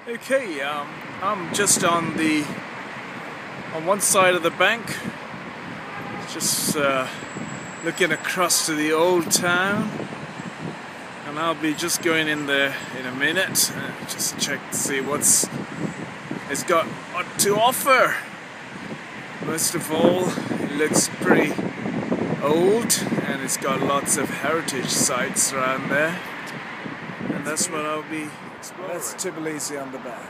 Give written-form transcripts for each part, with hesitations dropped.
Okay, I'm just on one side of the bank, just looking across to the old town, and I'll be just going in there in a minute, just check to see what's it's got to offer. Most of all, it looks pretty old, and it's got lots of heritage sites around there, and that's what I'll be exploring. That's Tbilisi on the back.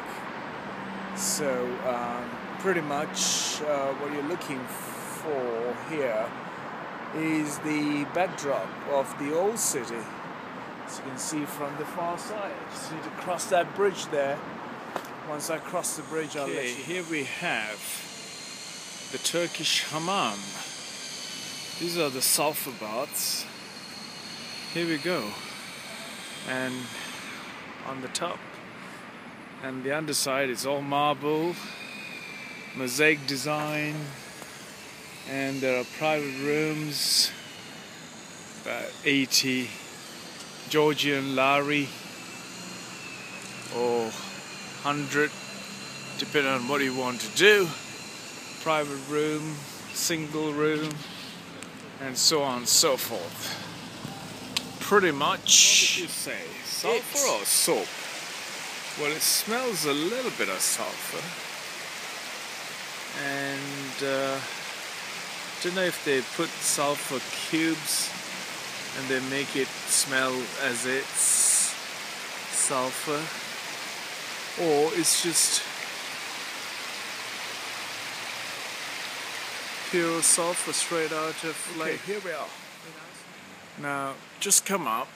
So pretty much what you're looking for here is the backdrop of the old city, as you can see from the far side. Just need to cross that bridge there. Once I cross the bridge, I'll let you know. Here we have the Turkish hammam. These are the sulfur baths. Here we go. And on the top and the underside is all marble, mosaic design, and there are private rooms, about 80 Georgian lari or 100, depending on what you want to do. Private room, single room, and so on and so forth. Pretty much. What would you say? Sulfur or soap? Well, it smells a little bit of sulfur, and don't know if they put sulfur cubes and they make it smell as it's sulfur, or it's just pure sulfur straight out of like. Here we are. Now, just come up.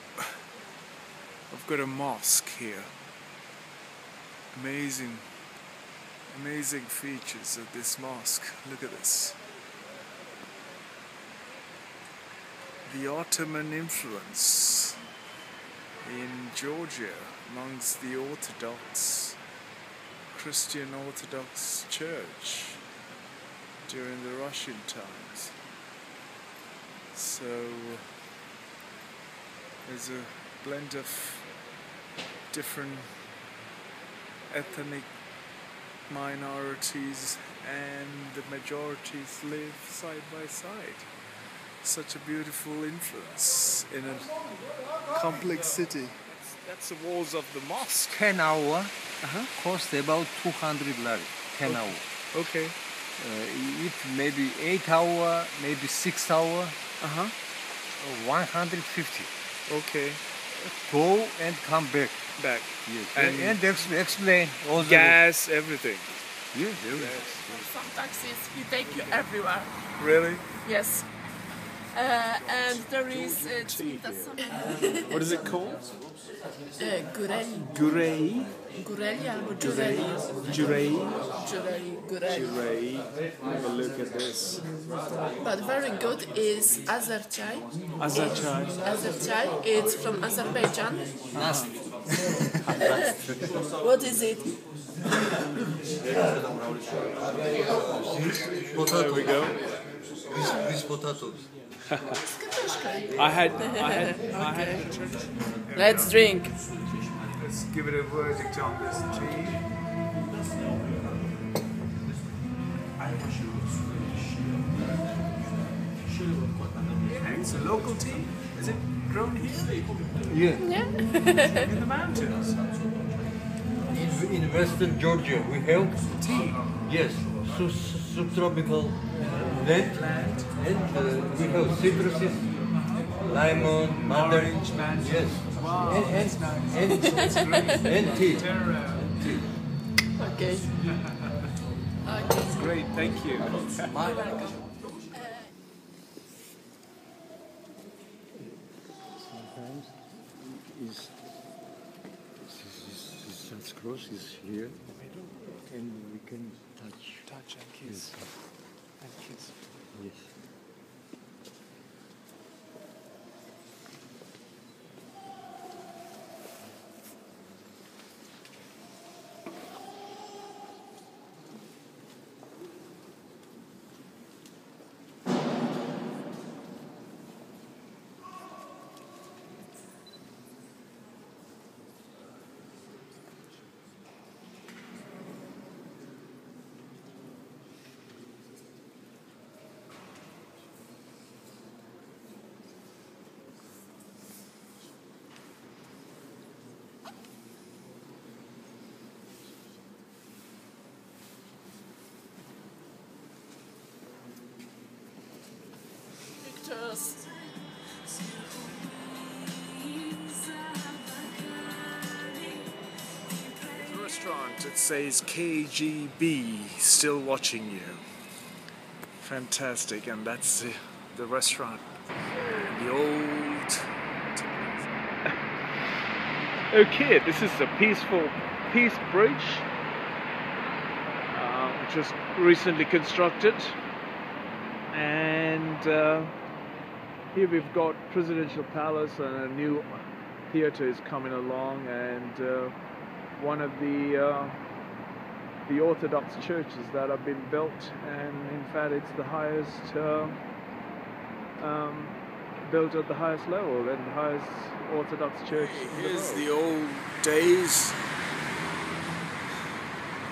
I've got a mosque here. Amazing features of this mosque. Look at this. The Ottoman influence in Georgia amongst the Christian Orthodox Church during the Russian times. So there's a blend of different ethnic minorities, and the majorities live side by side. Such a beautiful influence in a complex city. That's the walls of the mosque. 10 hour cost about 200 lari. 10 hour. Okay. If maybe 8 hour, maybe 6 hour, 150. Okay. Go and come back. Back. Yes. And explain all the gas, everything. Yes, everything. Some taxis, he take you everywhere. Really? Yes. And there is What is it called? Gureli. Gurei. Gureli or Jureli? Jurei. Gureli. Jurei. Have a look at this. But very good is Azar chai. Azar chai. Azar chai, it's from Azerbaijan. What is it? There we go. With potatoes. I had. Let's drink. Let's give it a verdict on this tea. It's a local tea. Is it grown here? Yeah. In the mountains. In Western Georgia, we have Tea. yes, subtropical land, and we have citruses, lemon, mandarin, Orange, mandarin. yes, Wow, and that's great. and tea. Okay. That's great, thank you. You're welcome. Sometimes this cross is here, and we can Touch and kiss. And kiss. Yes. restaurant, it says KGB, still watching you. Fantastic, and that's the restaurant. The old... Okay, this is a peaceful Peace Bridge, which was recently constructed. And here we've got Presidential Palace, and a new theatre is coming along, and one of the Orthodox churches that have been built, and in fact it's the highest built at the highest level and the highest Orthodox church in the world. Here's the old days.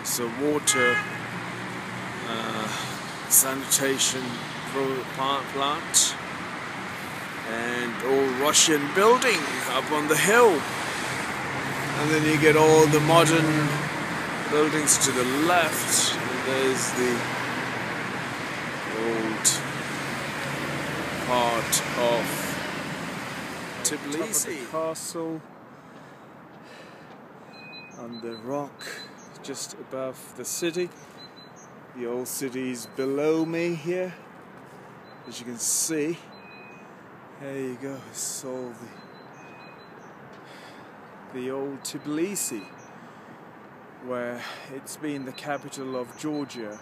It's a water sanitation plant and old Russian building up on the hill, and then you get all the modern buildings to the left, and there's the old part of Tpilisi. The castle on the rock just above the city. The old city is below me here, as you can see. There you go, it's all the old Tbilisi, where it's been the capital of Georgia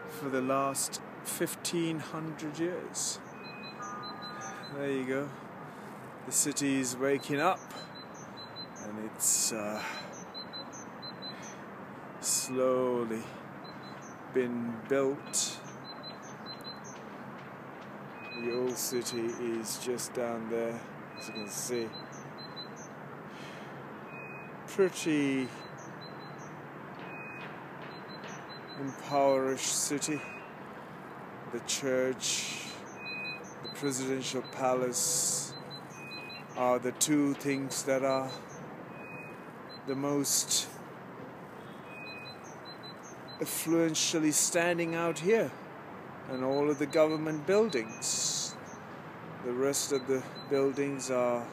for the last 1500 years. There you go. The city is waking up, and it's slowly been built. The old city is just down there, as you can see. Pretty impoverished city. The church, the presidential palace are the two things that are the most influentially standing out here, and all of the government buildings. The rest of the buildings are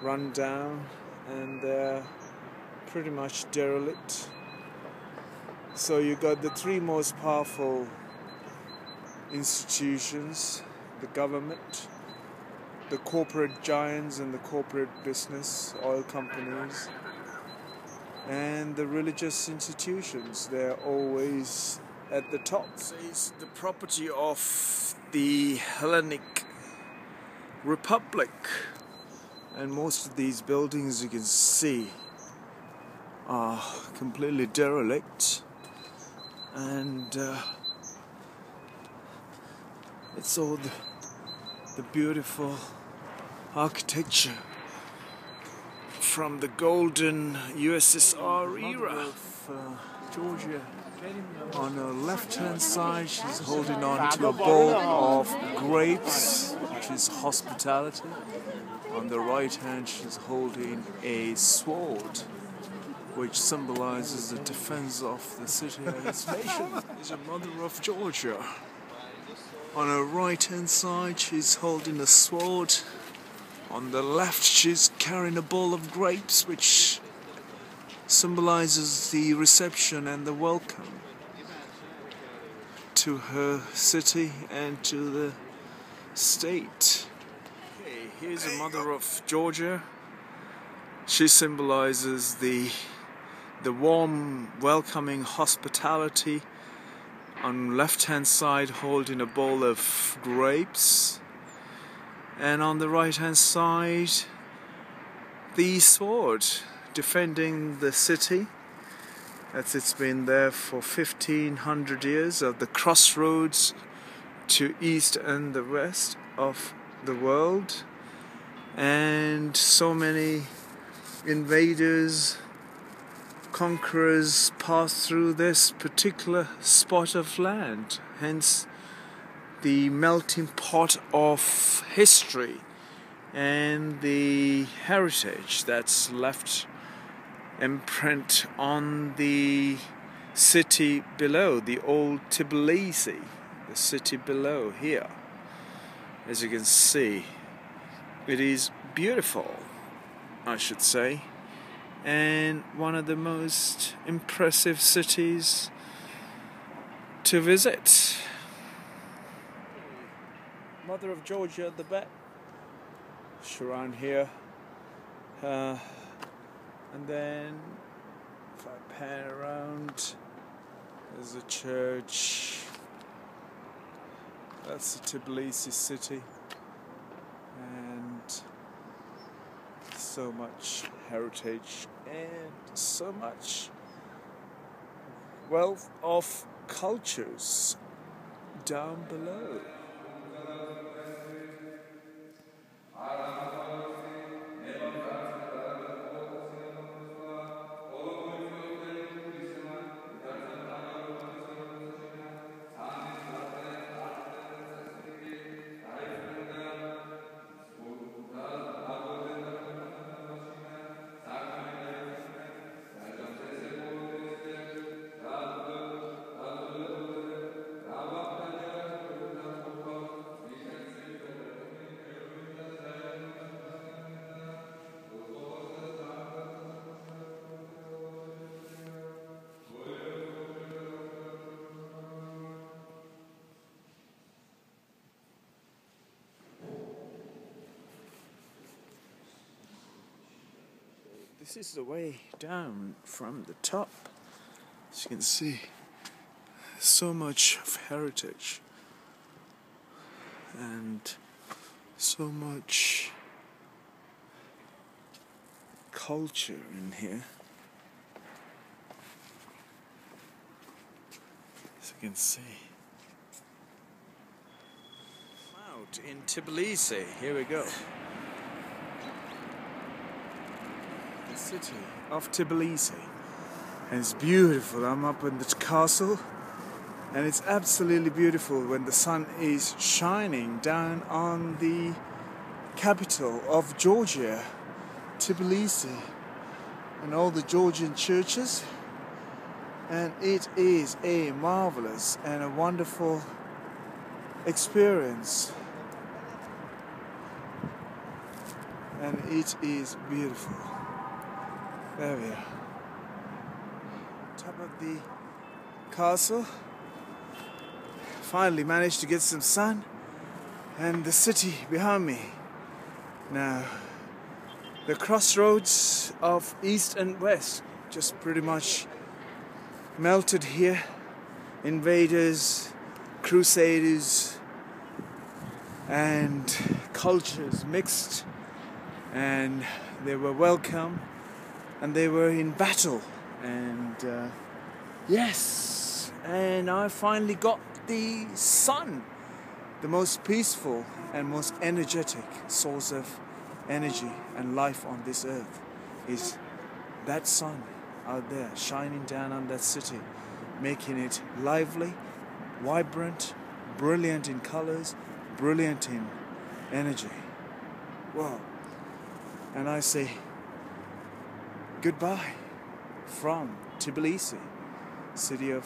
run down and they're pretty much derelict. So you got the three most powerful institutions: the government, the corporate giants and the corporate business, oil companies, and the religious institutions. They're always at the top. It's the property of the Hellenic Republic, and most of these buildings, you can see, are completely derelict, and it's all the beautiful architecture from the golden USSR era of Georgia. On her left-hand side, she's holding on to a bowl of grapes, which is hospitality. On the right hand, she's holding a sword, which symbolizes the defense of the city and its nation. She's a mother of Georgia. On her right-hand side, she's holding a sword. On the left, she's carrying a bowl of grapes, which symbolizes the reception and the welcome to her city and to the state. Okay, here's a mother of Georgia. She symbolizes the warm, welcoming hospitality. On left-hand side, holding a bowl of grapes, and on the right-hand side, the sword, defending the city. It's been there for 1500 years, of the crossroads to East and the West of the world, and so many invaders, conquerors passed through this particular spot of land, hence the melting pot of history and the heritage that's left imprint on the city below, the old Tbilisi, the city below here. As you can see, it is beautiful, I should say, and one of the most impressive cities to visit. Mother of Georgia at the back. It's around here. And then if I pan around, there's a church. That's the Tbilisi city. And so much heritage and so much wealth of cultures down below. This is the way down from the top. As you can see, so much of heritage and so much culture in here. As you can see. Out in Tbilisi, here we go. City of Tbilisi, and it's beautiful. I'm up in the castle, and it's absolutely beautiful when the sun is shining down on the capital of Georgia, Tbilisi, and all the Georgian churches, and it is a marvelous and a wonderful experience, and it is beautiful. There we are. Top of the castle. Finally managed to get some sun, and the city behind me. Now, the crossroads of East and West just pretty much melted here. Invaders, crusaders, and cultures mixed, and they were welcome. And they were in battle, and yes, and I finally got the sun, the most peaceful and most energetic source of energy and life on this earth is that sun out there shining down on that city, making it lively, vibrant, brilliant in colors, brilliant in energy. Wow. And I say goodbye from Tbilisi, city of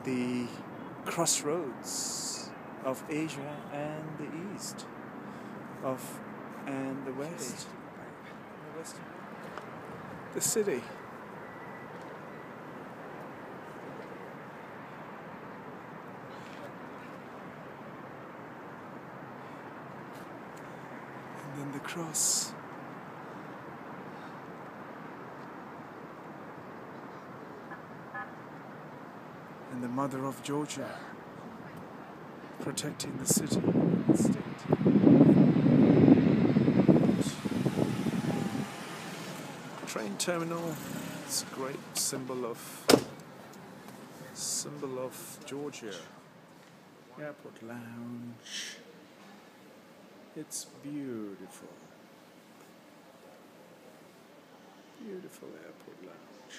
the crossroads of Asia and the East and the West. The city. And then the cross. And the mother of Georgia protecting the city and state. Train terminal. It's a great symbol of Georgia. Airport lounge. It's beautiful. Beautiful airport lounge.